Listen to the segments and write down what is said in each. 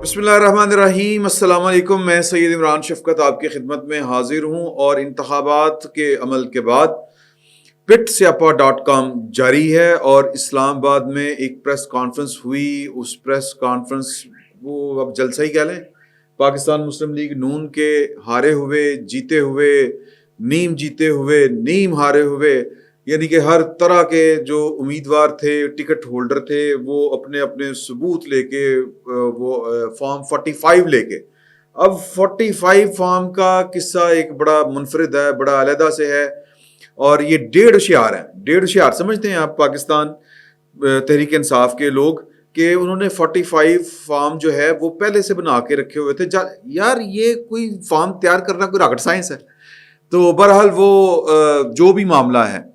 بسم اللہ الرحمن الرحیم، السلام علیکم۔ میں سید عمران شفقت آپ کی خدمت میں حاضر ہوں اور انتخابات کے عمل کے بعد پٹ سیاپا .com جاری ہے اور اسلام آباد میں ایک پریس کانفرنس ہوئی۔ اس پریس کانفرنس وہ اب جلسہ ہی کہہ لیں، پاکستان مسلم لیگ نون کے ہارے ہوئے، جیتے ہوئے، نیم جیتے ہوئے، نیم ہارے ہوئے، یعنی کہ ہر طرح کے جو امیدوار تھے، ٹکٹ ہولڈر تھے، وہ اپنے اپنے ثبوت لے کے وہ فارم 45 لے کے، اب 45 فارم کا قصہ ایک بڑا منفرد ہے، بڑا علیحدہ سے ہے، اور یہ 1.5 اشعار ہیں۔ 1.5 اشعار سمجھتے ہیں آپ پاکستان تحریک انصاف کے لوگ کہ انہوں نے 45 فارم جو ہے وہ پہلے سے بنا کے رکھے ہوئے تھے۔ یار یہ کوئی فارم تیار کرنا کوئی راکٹ سائنس ہے؟ تو بہرحال وہ جو بھی معاملہ ہے،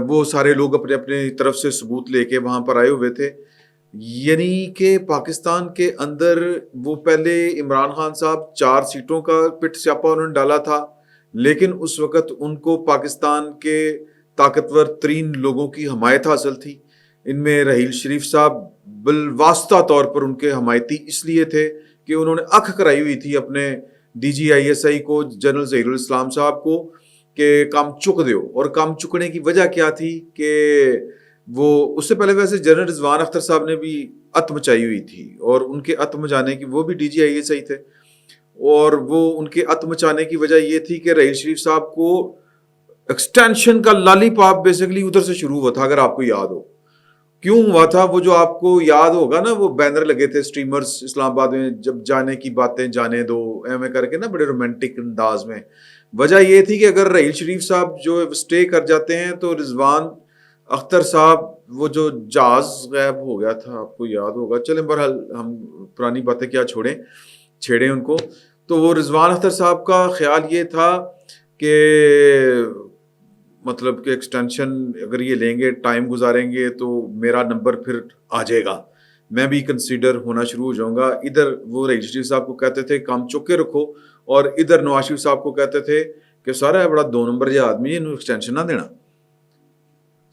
وہ سارے لوگ اپنے اپنے طرف سے ثبوت لے کے وہاں پر آئے ہوئے تھے۔ یعنی کہ پاکستان کے اندر وہ پہلے عمران خان صاحب 4 سیٹوں کا پٹ سیاپا انہوں نے ڈالا تھا، لیکن اس وقت ان کو پاکستان کے طاقتور ترین لوگوں کی حمایت حاصل تھی۔ ان میں رحیل شریف صاحب بالواسطہ طور پر ان کے حمایتی اس لیے تھے کہ انہوں نے اکھ کرائی ہوئی تھی اپنے DGISI کو، جنرل ظہیر الاسلام صاحب کو، کہ کام چک دیو۔ اور کام چکنے کی وجہ کیا تھی کہ وہ اس سے پہلے ویسے جنرل رضوان اختر صاحب نے بھی ات مچائی ہوئی تھی، اور ان کے ات مچانے کی، وہ بھی DGISI تھے، اور وہ ان کے ات مچانے کی وجہ یہ تھی کہ رحیل شریف صاحب کو ایکسٹینشن کا لالی پاپ بیسیکلی ادھر سے شروع ہوا تھا۔ اگر آپ کو یاد ہو کیوں ہوا تھا، وہ جو آپ کو یاد ہوگا نا، وہ بینر لگے تھے اسٹریمرز اسلام آباد میں، جب جانے کی باتیں جانے دو، ایویں کر کے نا، بڑے رومانٹک انداز میں۔ وجہ یہ تھی کہ اگر رحیل شریف صاحب جو اسٹے کر جاتے ہیں تو رضوان اختر صاحب، وہ جو جہاز غائب ہو گیا تھا، آپ کو یاد ہوگا، چلیں بہرحال ہم پرانی باتیں کیا چھیڑیں ان کو۔ تو وہ رضوان اختر صاحب کا خیال یہ تھا کہ مطلب کہ ایکسٹینشن اگر یہ لیں گے، ٹائم گزاریں گے، تو میرا نمبر پھر آ جائے گا، میں بھی کنسیڈر ہونا شروع ہو جاؤں گا۔ ادھر وہ رحیل شریف صاحب کو کہتے تھے کام چک کے رکھو، اور ادھر نواز شریف صاحب کو کہتے تھے کہ سارا ہے بڑا 2 نمبر یہ آدمی، انہوں ایکسٹینشن نہ دینا۔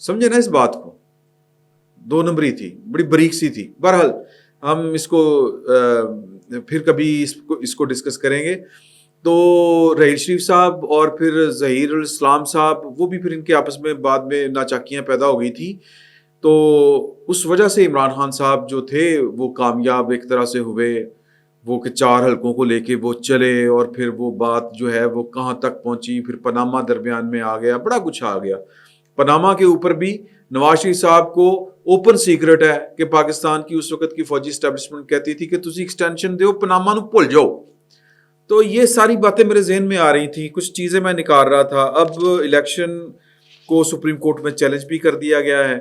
سمجھے نا اس بات کو؟ 2 نمبری تھی، بڑی بریک سی تھی۔ بہرحال ہم اس کو پھر کبھی اس کو ڈسکس کریں گے۔ تو رحیل شریف صاحب اور پھر ظہیر الاسلام صاحب، وہ بھی پھر ان کے آپس میں بعد میں ناچاکیاں پیدا ہو گئی تھی، تو اس وجہ سے عمران خان صاحب جو تھے وہ کامیاب ایک طرح سے ہوئے، وہ کہ 4 حلقوں کو لے کے وہ چلے، اور پھر وہ بات جو ہے وہ کہاں تک پہنچی، پھر پاناما درمیان میں آ گیا، بڑا کچھ آ گیا۔ پاناما کے اوپر بھی نواز شریف صاحب کو اوپن سیکرٹ ہے کہ پاکستان کی اس وقت کی فوجی اسٹیبلشمنٹ کہتی تھی کہ تسی ایکسٹینشن دیو، پاناما نو بھول جاؤ۔ تو یہ ساری باتیں میرے ذہن میں آ رہی تھیں، کچھ چیزیں میں نکال رہا تھا۔ اب الیکشن کو سپریم کورٹ میں چیلنج بھی کر دیا گیا ہے،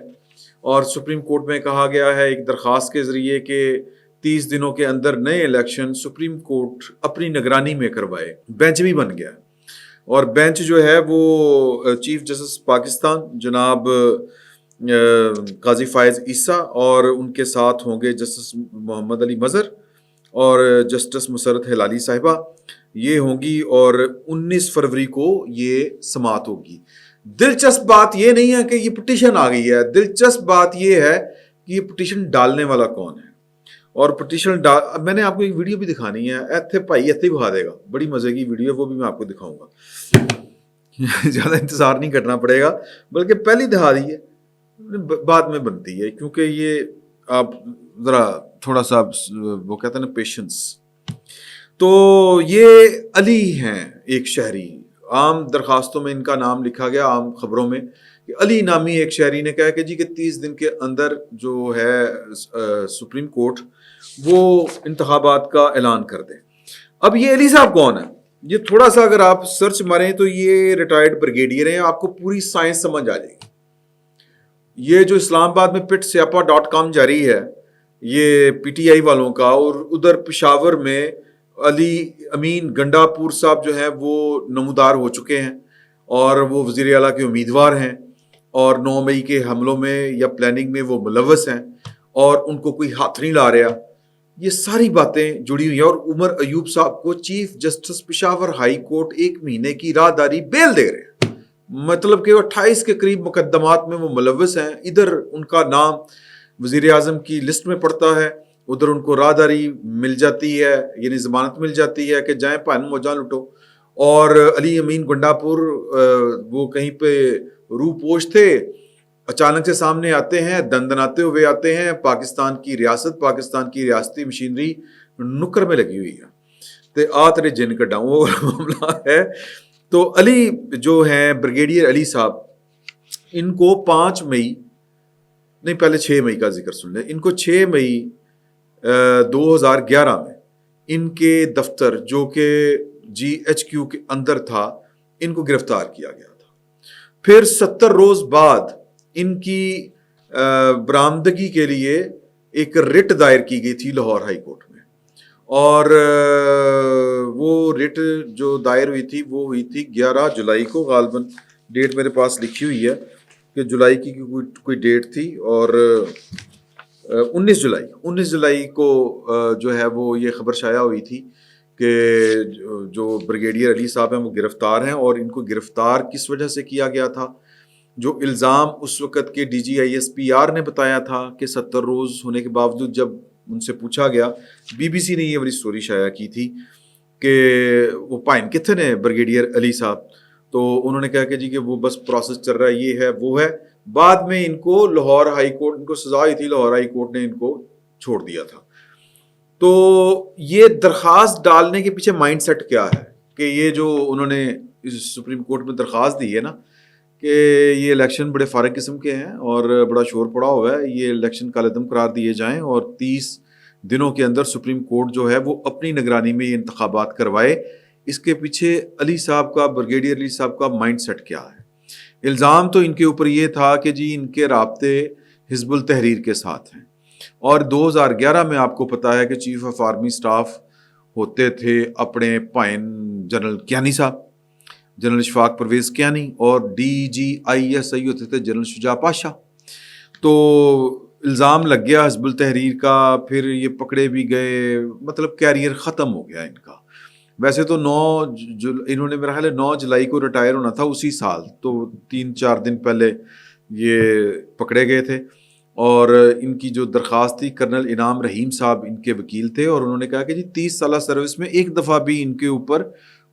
اور سپریم کورٹ میں کہا گیا ہے ایک درخواست کے ذریعے کہ 30 دنوں کے اندر نئے الیکشن سپریم کورٹ اپنی نگرانی میں کروائے۔ بینچ بھی بن گیا، اور بینچ جو ہے وہ چیف جسٹس پاکستان جناب قاضی فائز عیسیٰ، اور ان کے ساتھ ہوں گے جسٹس محمد علی مظہر اور جسٹس مسرت ہلالی صاحبہ، یہ ہوں گی، اور 19 فروری کو یہ سماعت ہوگی۔ دلچسپ بات یہ نہیں ہے کہ یہ پٹیشن آ گئی ہے، دلچسپ بات یہ ہے کہ یہ پٹیشن ڈالنے والا کون ہے، اور پٹیشن میں نے آپ کو ایک ویڈیو بھی دکھانی ہے، ایتھے بھائی ایتھے بہا دے گا، بڑی مزے کی ویڈیو ہے، وہ بھی میں آپ کو دکھاؤں گا۔ زیادہ انتظار نہیں کرنا پڑے گا، بلکہ پہلی دہا دی ہے، بعد میں بنتی ہے، کیونکہ یہ آپ ذرا تھوڑا سا وہ کہتے ہیں نا پیشنس۔ تو یہ علی ہیں، ایک شہری، عام درخواستوں میں ان کا نام لکھا گیا، عام خبروں میں، کہ علی نامی ایک شہری نے کہا کہ جی کہ 30 دن کے اندر جو ہے سپریم کورٹ وہ انتخابات کا اعلان کر دے۔ اب یہ علی صاحب کون ہے؟ یہ تھوڑا سا اگر آپ سرچ ماریں تو یہ ریٹائرڈ بریگیڈیئر ہیں، آپ کو پوری سائنس سمجھ آ جائے گی۔ یہ جو اسلام آباد میں پٹ سیاپا .com جاری ہے، یہ PTI والوں کا، اور ادھر پشاور میں علی امین گنڈا پور صاحب جو ہیں وہ نمودار ہو چکے ہیں، اور وہ وزیر اعلیٰ کے امیدوار ہیں، اور 9 مئی کے حملوں میں یا پلاننگ میں وہ ملوث ہیں، اور ان کو کوئی ہاتھ نہیں لا رہا۔ یہ ساری باتیں جڑی ہوئی ہیں، اور عمر ایوب صاحب کو chief justice Peshawar high court 1 مہینے کی راہداری بیل دے رہے ہیں، مطلب کہ 28 کے قریب مقدمات میں وہ ملوث ہیں۔ ادھر ان کا نام وزیر اعظم کی لسٹ میں پڑتا ہے، ادھر ان کو راہداری مل جاتی ہے، یعنی ضمانت مل جاتی ہے کہ جائیں پان موجاں لٹو. اور علی امین گنڈا پور وہ کہیں پہ روح پوش تھے، اچانک سے سامنے آتے ہیں، دندناتے ہوئے آتے ہیں. پاکستان کی ریاست، پاکستان کی ریاستی مشینری نکر میں لگی ہوئی ہے، تے تیرے جن کڈا وہ معاملہ ہے. تو علی جو ہیں بریگیڈیئر علی صاحب، ان کو 5 مئی نہیں، پہلے 6 مئی کا ذکر سن لیں. ان کو 6 مئی 2011 میں ان کے دفتر جو کہ GHQ کے اندر تھا، ان کو گرفتار کیا گیا تھا. پھر 70 روز بعد ان کی برآمدگی کے لیے ایک رٹ دائر کی گئی تھی لاہور ہائی کورٹ میں. اور وہ رٹ جو دائر ہوئی تھی وہ ہوئی تھی 11 جولائی کو. غالباً ڈیٹ میرے پاس لکھی ہوئی ہے کہ جولائی کی کوئی ڈیٹ تھی، اور 19 جولائی کو جو ہے وہ یہ خبر شائع ہوئی تھی کہ جو بریگیڈیئر علی صاحب ہیں وہ گرفتار ہیں. اور ان کو گرفتار کس وجہ سے کیا گیا تھا؟ جو الزام اس وقت کے DGISPR نے بتایا تھا کہ 70 روز ہونے کے باوجود جب ان سے پوچھا گیا، BBC نے یہ والی سٹوری شائع کی تھی کہ وہ پائن کتنے نے بریگیڈیئر علی صاحب، تو انہوں نے کہا کہ جی کہ وہ بس پروسیس چل رہا ہے، یہ ہے وہ ہے. بعد میں ان کو لاہور ہائی کورٹ، ان کو سزا ہوئی تھی، لاہور ہائی کورٹ نے ان کو چھوڑ دیا تھا. تو یہ درخواست ڈالنے کے پیچھے مائنڈ سیٹ کیا ہے کہ یہ جو انہوں نے سپریم کورٹ میں درخواست دی ہے نا کہ یہ الیکشن بڑے فارغ قسم کے ہیں اور بڑا شور پڑا ہوا ہے، یہ الیکشن کالعدم قرار دیے جائیں اور 30 دنوں کے اندر سپریم کورٹ جو ہے وہ اپنی نگرانی میں یہ انتخابات کروائے. اس کے پیچھے علی صاحب کا، بریگیڈیئر علی صاحب کا مائنڈ سیٹ کیا ہے؟ الزام تو ان کے اوپر یہ تھا کہ جی ان کے رابطے حزب التحریر کے ساتھ ہیں. اور 2011 میں آپ کو پتا ہے کہ چیف آف آرمی سٹاف ہوتے تھے اپنے پائن جنرل کیانی صاحب، جنرل اشفاق پرویز کیانی، اور DGISI ہوتے تھے جنرل شجاع پاشا. تو الزام لگ گیا حزب التحریر کا، پھر یہ پکڑے بھی گئے، مطلب کیریئر ختم ہو گیا ان کا. ویسے تو انہوں نے میرا خیال ہے 9 جولائی کو ریٹائر ہونا تھا اسی سال، تو 3-4 دن پہلے یہ پکڑے گئے تھے. اور ان کی جو درخواست تھی، کرنل انعام رحیم صاحب ان کے وکیل تھے، اور انہوں نے کہا کہ جی 30 سالہ سروس میں ایک دفعہ بھی ان کے اوپر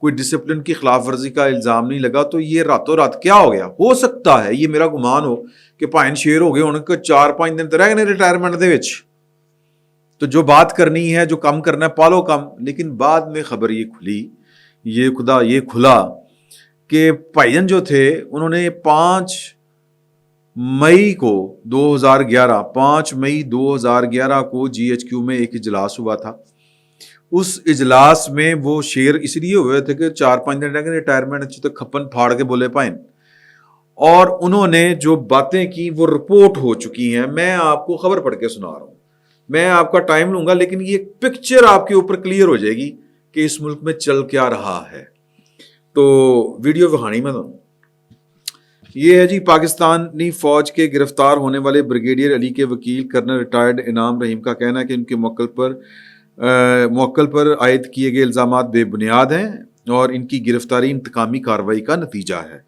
کوئی ڈسپلن کی خلاف ورزی کا الزام نہیں لگا، تو یہ راتوں رات کیا ہو گیا؟ ہو سکتا ہے یہ میرا گمان ہو کہ پائن شیر ہو گئے ان کو 4-5 دن تو رہ گئے ریٹائرمنٹ دے وچ، تو جو بات کرنی ہے، جو کم کرنا ہے پالو کم. لیکن بعد میں خبر یہ کھلی، یہ کھلا کہ بھائی جان جو تھے انہوں نے 5 مئی 2011 کو GHQ میں ایک اجلاس ہوا تھا. اس اجلاس میں وہ شیر اس لیے ہوئے تھے کہ 4-5 دن رہ گئے ریٹائرمنٹ، اچھی تو کھپن پھاڑ کے بولے پائن. اور انہوں نے جو باتیں کی وہ رپورٹ ہو چکی ہیں. میں آپ کو خبر پڑھ کے سنا رہا ہوں، میں آپ کا ٹائم لوں گا، لیکن یہ پکچر آپ کے اوپر کلیئر ہو جائے گی کہ اس ملک میں چل کیا رہا ہے. تو ویڈیو بہانی میں دونوں یہ ہے جی. پاکستانی فوج کے گرفتار ہونے والے بریگیڈیئر علی کے وکیل کرنل ریٹائرڈ انعام رحیم کا کہنا ہے کہ ان کے موکل پر عائد کیے گئے الزامات بے بنیاد ہیں اور ان کی گرفتاری انتقامی کارروائی کا نتیجہ ہے.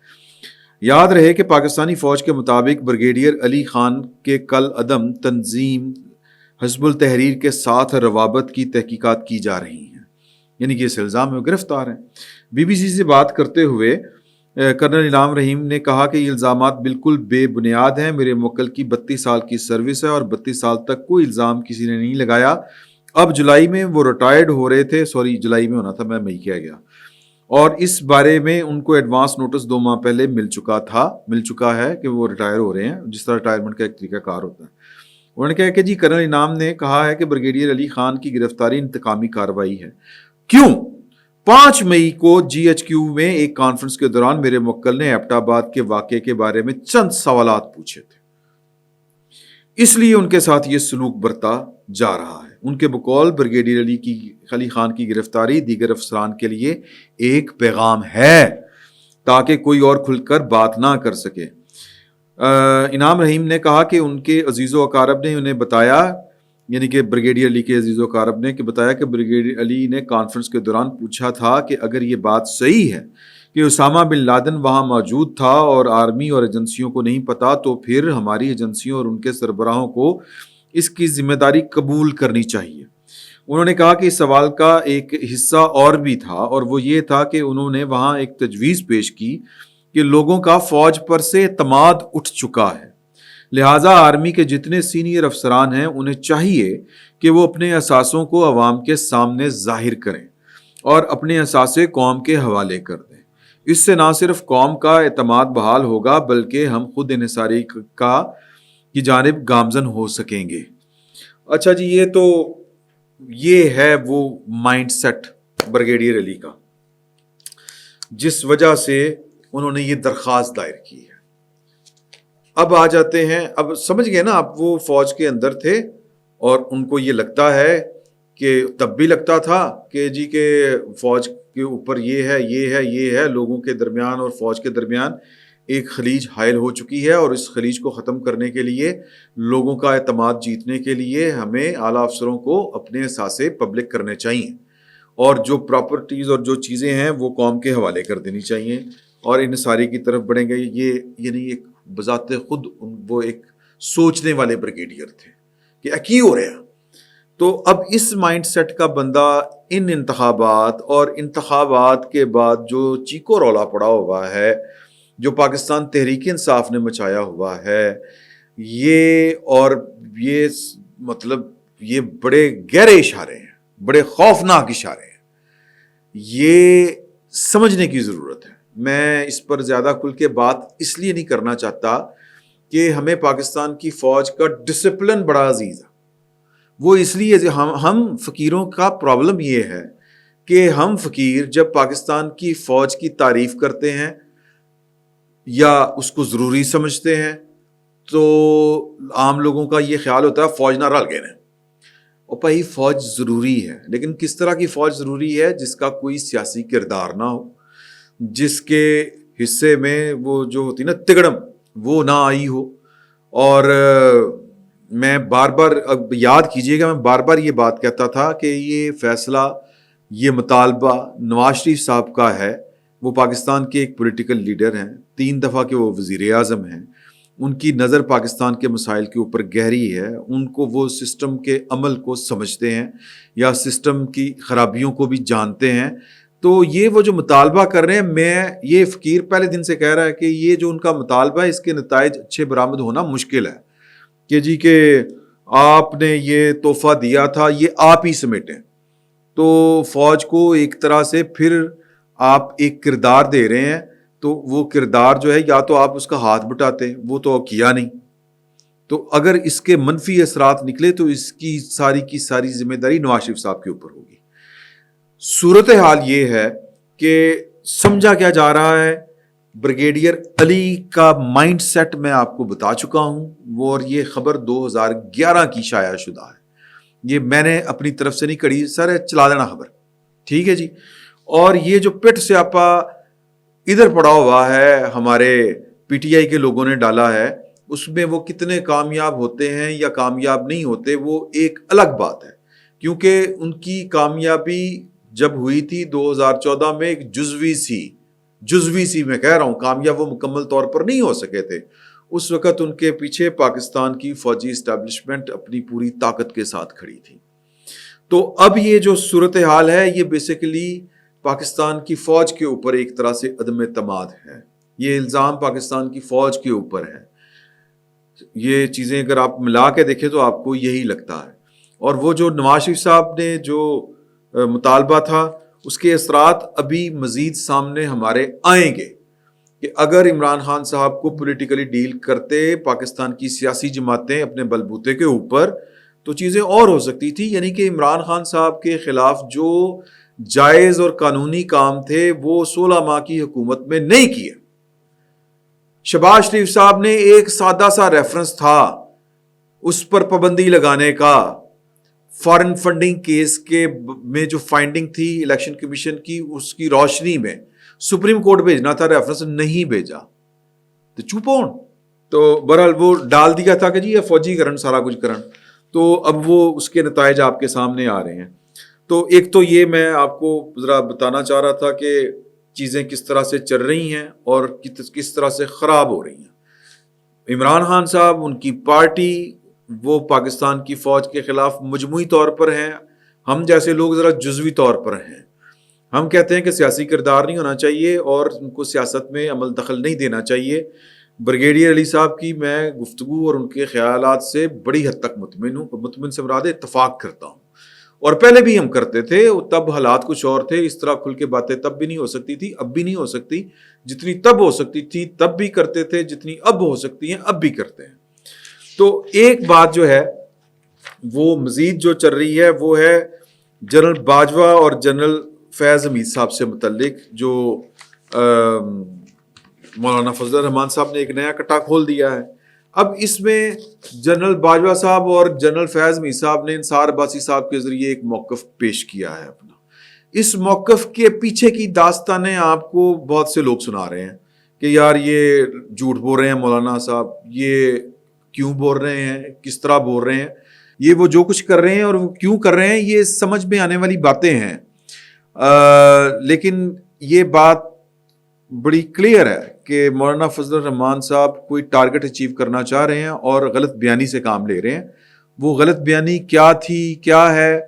یاد رہے کہ پاکستانی فوج کے مطابق بریگیڈیئر علی خان کے کل عدم تنظیم حزب التحریر کے ساتھ روابط کی تحقیقات کی جا رہی ہیں، یعنی کہ اس الزام میں گرفتار ہیں. BBC سے بات کرتے ہوئے کرنل انعام رحیم نے کہا کہ یہ الزامات بالکل بے بنیاد ہیں. میرے موکل کی 32 سال کی سروس ہے اور 32 سال تک کوئی الزام کسی نے نہیں لگایا. اب جولائی میں وہ ریٹائرڈ ہو رہے تھے، جولائی میں ہونا تھا، میں مئی کیا گیا، اور اس بارے میں ان کو ایڈوانس نوٹس 2 ماہ پہلے مل چکا ہے کہ وہ ریٹائر ہو رہے ہیں، جس طرح ریٹائرمنٹ کا ایک طریقہ کار ہوتا ہے. انہوں نے کہا کہ جی کرنل انعام نے کہا ہے کہ بریگیڈیئر علی خان کی گرفتاری انتقامی کارروائی ہے. کیوں؟ 5 مئی کو GHQ میں ایک کانفرنس کے دوران میرے موکل نے ایبٹ آباد کے واقعے کے بارے میں چند سوالات پوچھے تھے، اس لیے ان کے ساتھ یہ سلوک برتا جا رہا ہے. ان کے بقول بریگیڈیئر علی خان کی گرفتاری دیگر افسران کے لیے ایک پیغام ہے تاکہ کوئی اور کھل کر بات نہ کر سکے. انعام رحیم نے کہا کہ ان کے عزیز و اقارب نے انہیں بتایا، یعنی کہ بریگیڈیئر علی کے عزیز و اقارب نے بتایا کہ بریگیڈیئر علی نے کانفرنس کے دوران پوچھا تھا کہ اگر یہ بات صحیح ہے کہ اسامہ بن لادن وہاں موجود تھا اور آرمی اور ایجنسیوں کو نہیں پتا، تو پھر ہماری ایجنسیوں اور ان کے سربراہوں کو اس کی ذمہ داری قبول کرنی چاہیے۔ انہوں نے کہا کہ اس سوال کا ایک حصہ اور بھی تھا، اور وہ یہ تھا کہ انہوں نے وہاں ایک تجویز پیش کی کہ لوگوں کا فوج پر سے اعتماد اٹھ چکا ہے، لہٰذا آرمی کے جتنے سینئر افسران ہیں انہیں چاہیے کہ وہ اپنے اثاثوں کو عوام کے سامنے ظاہر کریں اور اپنے اثاثے قوم کے حوالے کر دیں۔ اس سے نہ صرف قوم کا اعتماد بحال ہوگا بلکہ ہم خود انحصاری کی جانب گامزن ہو سکیں گے۔ اچھا جی، یہ ہے وہ مائنڈ سیٹ بریگیڈیئر علی کا، جس وجہ سے انہوں نے یہ درخواست دائر کی ہے۔ اب آ جاتے ہیں، اب سمجھ گئے نا آپ، وہ فوج کے اندر تھے اور ان کو یہ لگتا ہے کہ تب بھی لگتا تھا کہ جی کہ فوج کے اوپر یہ ہے لوگوں کے درمیان اور فوج کے درمیان ایک خلیج حائل ہو چکی ہے، اور اس خلیج کو ختم کرنے کے لیے، لوگوں کا اعتماد جیتنے کے لیے ہمیں اعلیٰ افسروں کو اپنے اثاثے پبلک کرنے چاہیے، اور جو پراپرٹیز اور جو چیزیں ہیں وہ قوم کے حوالے کر دینی چاہیے، اور انحصاری کی طرف بڑھیں گے۔ یہ یعنی ایک بذات خود وہ ایک سوچنے والے بریگیڈیئر تھے کہ کی ہو رہا۔ تو اب اس مائنڈ سیٹ کا بندہ ان انتخابات اور انتخابات کے بعد جو چیکو رولا پڑا ہوا ہے، جو پاکستان تحریک انصاف نے مچایا ہوا ہے، یہ مطلب یہ بڑے گہرے اشارے ہیں، بڑے خوفناک اشارے ہیں، یہ سمجھنے کی ضرورت ہے۔ میں اس پر زیادہ کھل کے بات اس لیے نہیں کرنا چاہتا کہ ہمیں پاکستان کی فوج کا ڈسپلن بڑا عزیز ہے، وہ اس لیے ہم فقیروں کا پرابلم یہ ہے کہ ہم فقیر جب پاکستان کی فوج کی تعریف کرتے ہیں یا اس کو ضروری سمجھتے ہیں تو عام لوگوں کا یہ خیال ہوتا ہے فوج نہ رل گئے نا۔ اور بھائی فوج ضروری ہے، لیکن کس طرح کی فوج ضروری ہے؟ جس کا کوئی سیاسی کردار نہ ہو، جس کے حصے میں وہ جو ہوتی نا تگڑم وہ نہ آئی ہو۔ اور میں بار بار، اب یاد کیجئے گا، میں بار بار یہ بات کہتا تھا کہ یہ فیصلہ، یہ مطالبہ نواز شریف صاحب کا ہے۔ وہ پاکستان کے ایک پولیٹیکل لیڈر ہیں، 3 دفعہ کے وہ وزیر اعظم ہیں، ان کی نظر پاکستان کے مسائل کے اوپر گہری ہے، ان کو وہ سسٹم کے عمل کو سمجھتے ہیں یا سسٹم کی خرابیوں کو بھی جانتے ہیں۔ تو یہ وہ جو مطالبہ کر رہے ہیں، میں یہ فقیر پہلے دن سے کہہ رہا ہے کہ یہ جو ان کا مطالبہ ہے اس کے نتائج اچھے برآمد ہونا مشکل ہے، کہ جی کہ آپ نے یہ تحفہ دیا تھا یہ آپ ہی سمیٹیں۔ تو فوج کو ایک طرح سے پھر آپ ایک کردار دے رہے ہیں، تو وہ کردار جو ہے یا تو آپ اس کا ہاتھ بٹاتے، وہ تو کیا نہیں، تو اگر اس کے منفی اثرات نکلے تو اس کی ساری ذمہ داری نواز شریف صاحب کے اوپر ہوگی۔ صورتحال یہ ہے کہ سمجھا کیا جا رہا ہے، بریگیڈیئر علی کا مائنڈ سیٹ میں آپ کو بتا چکا ہوں، وہ اور یہ خبر 2011 کی شائع شدہ ہے، یہ میں نے اپنی طرف سے نہیں کڑی، سر چلا دینا خبر، ٹھیک ہے جی۔ اور یہ جو پٹ سیاپا ادھر پڑا ہوا ہے ہمارے پی ٹی آئی کے لوگوں نے ڈالا ہے، اس میں وہ کتنے کامیاب ہوتے ہیں یا کامیاب نہیں ہوتے وہ ایک الگ بات ہے، کیونکہ ان کی کامیابی جب ہوئی تھی 2014 میں ایک جزوی سی میں کہہ رہا ہوں، کامیاب وہ مکمل طور پر نہیں ہو سکے تھے۔ اس وقت ان کے پیچھے پاکستان کی فوجی اسٹیبلشمنٹ اپنی پوری طاقت کے ساتھ کھڑی تھی۔ تو اب یہ جو صورتحال ہے یہ بیسیکلی پاکستان کی فوج کے اوپر ایک طرح سے عدم اعتماد ہے، یہ الزام پاکستان کی فوج کے اوپر ہے۔ یہ چیزیں اگر آپ ملا کے دیکھیں تو آپ کو یہی لگتا ہے۔ اور وہ جو نواز شریف صاحب نے جو مطالبہ تھا اس کے اثرات ابھی مزید سامنے ہمارے آئیں گے، کہ اگر عمران خان صاحب کو پولیٹیکلی ڈیل کرتے پاکستان کی سیاسی جماعتیں اپنے بلبوتے کے اوپر تو چیزیں اور ہو سکتی تھی، یعنی کہ عمران خان صاحب کے خلاف جو جائز اور قانونی کام تھے وہ 16 ماہ کی حکومت میں نہیں کیے۔ شہباز شریف صاحب نے ایک سادہ سا ریفرنس تھا اس پر پابندی لگانے کا، فارن فنڈنگ کیس کے میں جو فائنڈنگ تھی الیکشن کمیشن کی، اس کی روشنی میں سپریم کورٹ بھیجنا تھا، ریفرنس نہیں بھیجا تو چپ ہون۔ تو بہرحال وہ ڈال دیا تھا کہ جی یہ فوجی کرن سارا کچھ کرن، تو اب وہ اس کے نتائج آپ کے سامنے آ رہے ہیں۔ تو ایک تو یہ میں آپ کو ذرا بتانا چاہ رہا تھا کہ چیزیں کس طرح سے چل رہی ہیں اور کس طرح سے خراب ہو رہی ہیں۔ عمران خان صاحب، ان کی پارٹی، وہ پاکستان کی فوج کے خلاف مجموعی طور پر ہیں، ہم جیسے لوگ ذرا جزوی طور پر ہیں. ہم کہتے ہیں کہ سیاسی کردار نہیں ہونا چاہیے اور ان کو سیاست میں عمل دخل نہیں دینا چاہیے. بریگیڈیئر علی صاحب کی میں گفتگو اور ان کے خیالات سے بڑی حد تک مطمئن ہوں. مطمئن سے مراد اتفاق کرتا ہوں، اور پہلے بھی ہم کرتے تھے. تب حالات کچھ اور تھے، اس طرح کھل کے باتیں تب بھی نہیں ہو سکتی تھی، اب بھی نہیں ہو سکتی. جتنی تب ہو سکتی تھی تب بھی کرتے تھے، جتنی اب ہو سکتی ہیں اب بھی کرتے ہیں. تو ایک بات جو ہے وہ مزید جو چل رہی ہے وہ ہے جنرل باجوہ اور جنرل فیض حمید صاحب سے متعلق، جو مولانا فضل الرحمان صاحب نے ایک نیا کٹا کھول دیا ہے. اب اس میں جنرل باجوہ صاحب اور جنرل فیض حمید صاحب نے انصار عباسی صاحب کے ذریعے ایک موقف پیش کیا ہے اپنا. اس موقف کے پیچھے کی داستانیں آپ کو بہت سے لوگ سنا رہے ہیں کہ یار یہ جھوٹ بول رہے ہیں مولانا صاحب، یہ کیوں بول رہے ہیں، کس طرح بول رہے ہیں، یہ وہ جو کچھ کر رہے ہیں اور وہ کیوں کر رہے ہیں، یہ سمجھ میں آنے والی باتیں ہیں. لیکن یہ بات بڑی کلیئر ہے کہ مولانا فضل الرحمان صاحب کوئی ٹارگٹ اچیو کرنا چاہ رہے ہیں اور غلط بیانی سے کام لے رہے ہیں. وہ غلط بیانی کیا تھی، کیا ہے،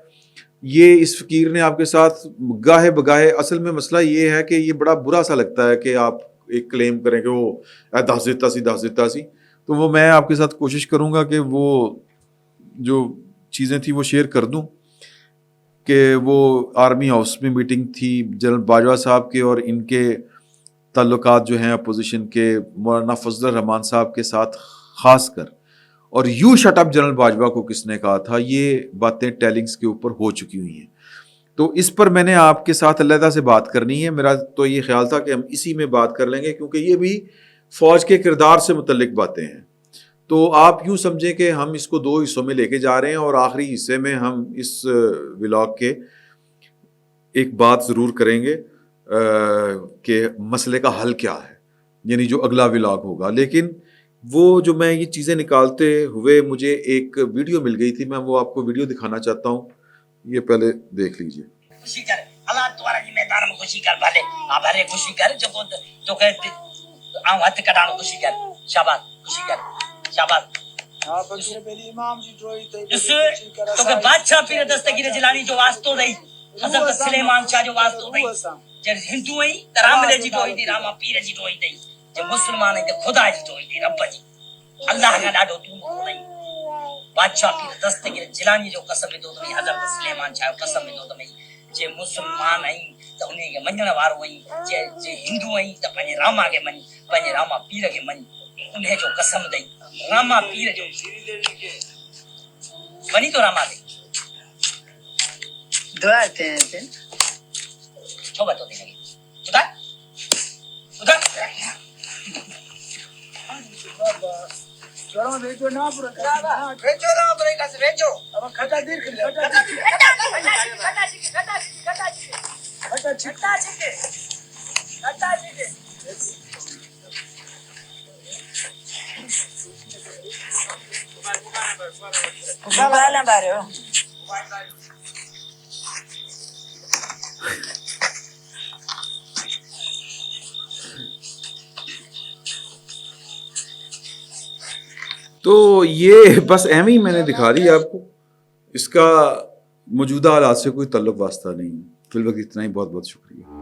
یہ اس فقیر نے آپ کے ساتھ گاہے بگاہے. اصل میں مسئلہ یہ ہے کہ یہ بڑا برا سا لگتا ہے کہ آپ ایک کلیم کریں کہ وہ دس دیتا سی. تو وہ میں آپ کے ساتھ کوشش کروں گا کہ وہ جو چیزیں تھیں وہ شیئر کر دوں کہ وہ آرمی ہاؤس میں میٹنگ تھی جنرل باجوہ صاحب کے اور ان کے تعلقات جو ہیں اپوزیشن کے مولانا فضل الرحمان صاحب کے ساتھ خاص کر، اور you shut up general Bajwa کو کس نے کہا تھا، یہ باتیں ٹیلنگز کے اوپر ہو چکی ہوئی ہیں. تو اس پر میں نے آپ کے ساتھ علیحدہ سے بات کرنی ہے. میرا تو یہ خیال تھا کہ ہم اسی میں بات کر لیں گے کیونکہ یہ بھی فوج کے کردار سے متعلق باتیں ہیں. تو آپ یوں سمجھیں کہ ہم اس کو دو حصوں میں لے کے جا رہے ہیں اور آخری حصے میں ہم اس ولاگ کے ایک بات ضرور کریں گے کہ مسئلے کا حل کیا ہے، یعنی جو اگلا ولاگ ہوگا. لیکن وہ جو میں یہ چیزیں نکالتے ہوئے مجھے ایک ویڈیو مل گئی تھی، میں وہ آپ کو ویڈیو دکھانا چاہتا ہوں. یہ پہلے دیکھ لیجئے. خوشی کر اللہ دوارا جی میدان میں خوشی کر بھلے بھلے خوشی کر جو تو کہ ہاتھ کٹانا خوشی کر، شاباش خوشی کر، شاباش. اس تو کہ بادشاہ پیر دستگیر جیلانی جو واسطو دئی، حضرت سلیمان شاہ جو واسطو دئی، جب ہندو ہی رام لے جی ٹوئی دی، راما پیر جی ٹوئی دی، جب مسلمان ہے خدا جی ٹوئی دی، رب جی اللہ کا ڈاڈو تو دئی. بادشاہ پیر دستگیر جیلانی جو قسم دو تو حضرت سلیمان شاہ قسم دو تو جے مسلمان ہیں تو انہیں کے منجن وارو ہیں، جے ہندو ہیں تو پنجے راما کے من، پنجے راما پیر کے من، انہیں جو قسم دئی راما پیر جو بنی تو راما دے دعا تے چھو بتو دے لگے خدا خدا چلو ویچو نہ پورا ویچو نہ پورا کس ویچو اب کھٹا دیر کھٹا تو یہ بس اہم ہی میں نے دکھا دی آپ کو، اس کا موجودہ حالات سے کوئی تعلق واسطہ نہیں. فی الوقت اتنا ہی. بہت بہت شکریہ.